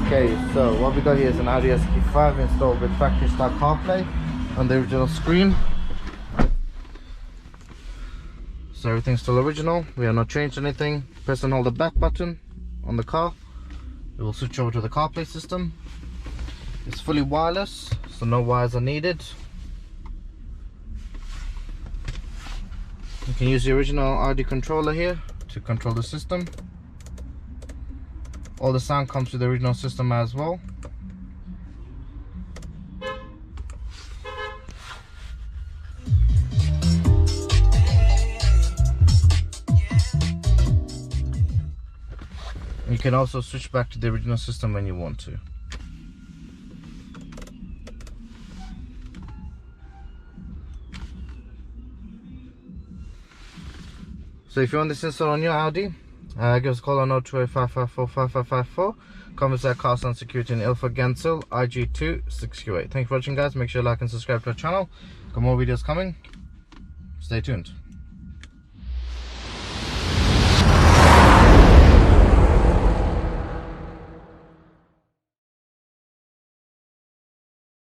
Okay, so what we got here is an Audi SQ5 installed with factory style CarPlay on the original screen. So everything's still original. We have not changed anything. Press and hold the back button on the car. It will switch over to the CarPlay system. It's fully wireless, so no wires are needed. You can use the original Audi controller here to control the system. All the sound comes with the original system as well. You can also switch back to the original system when you want to. So if you want this installed on your Audi, give us a call on 02855455554. Comments at Car Sound Security in Ilford Gensel, IG2 6Q8. Thank you for watching, guys. Make sure you like and subscribe to our channel. Got more videos coming. Stay tuned.